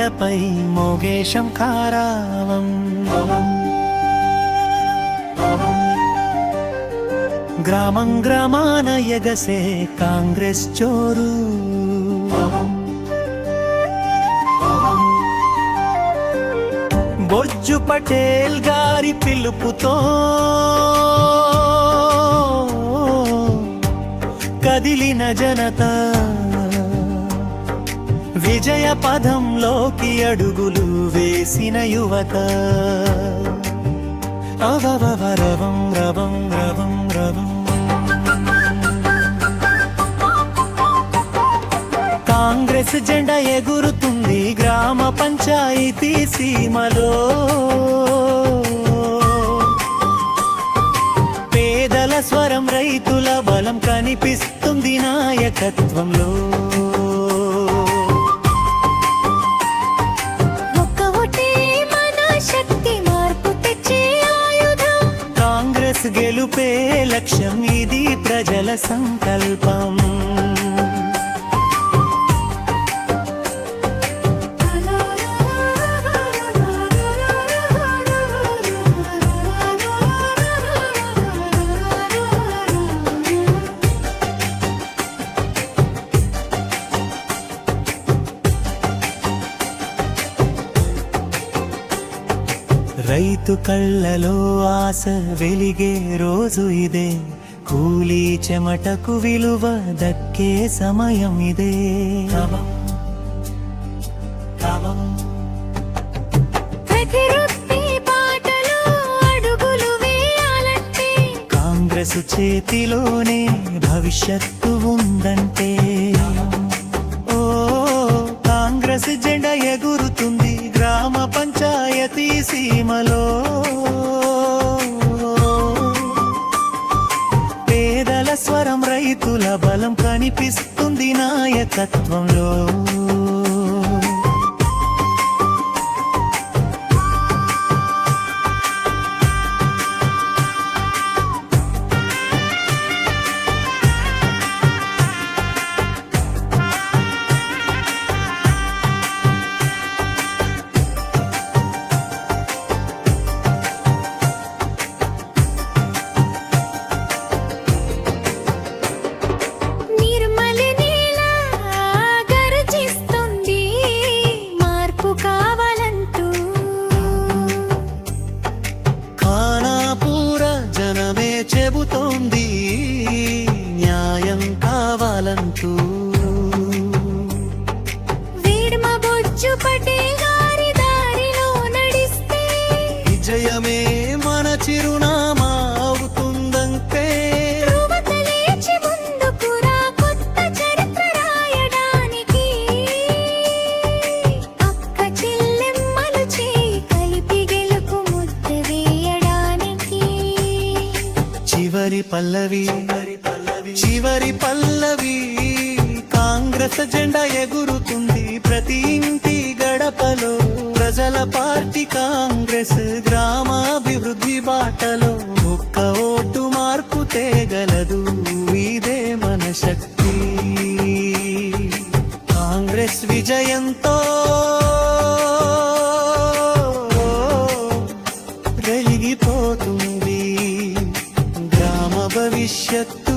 గడపై మోగే శంఖారావం. గ్రామం గ్రామాన ఎగసే కాంగ్రెస్ చోరు. బొజ్జు పటేల్ గారి పిలుపుతో కదిలిన జనత విజయ పదంలోకి అడుగులు వేసిన యువత. అవవరవం రవం రవం రవం. కాంగ్రెస్ జెండా ఎగురుతుంది గ్రామ పంచాయతీ సీమలో. పేదల స్వరం రైతుల బలం కనిపిస్తుంది నాయకత్వంలో. కాంగ్రెస్ గెలుపే లక్ష్యం, ఇది ప్రజల సంకల్పం. రైతు కళ్ళలో ఆశ వెలిగే రోజు ఇదే. కూలీ చెమటకు విలువ దక్కే సమయం ఇదే. కాంగ్రెస్ చేతిలోనే భవిష్యత్తు ఉందంటే. ఓ కాంగ్రెస్ జెండా ఎగురుతుంది గ్రామ పంచాయతీ సీమలో. పేదల స్వరం రైతుల బలం కనిపిస్తుంది నాయకత్వంలో. చెబుతోంది న్యాయం కావాలంటూ. వీడ్మ బొజ్జు పటేల్ గారి దారిలో నడిస్తే విజయమే మన చిరునామా అవుతుందంటే. లేచి ముందుకురా కొత్త చరిత్ర రాయడానికి. అక్క చెల్లెమ్మలు చేయి కలిపి గెలుపు ముద్ద వేయడానికి. చివరి పల్లవి కాంగ్రెస్ జెండా ఎగురుతుంది ప్రతి ఇంటి గడపలో. ప్రజల పార్టీ కాంగ్రెస్ గ్రామాభివృద్ధి బాటలో. ఒక్క ఓటు మార్పు తేగలదు, ఇదే మన శక్తి. కాంగ్రెస్ విజయంతో వెలిగిపోతుంది గ్రామ భవిష్యత్తు.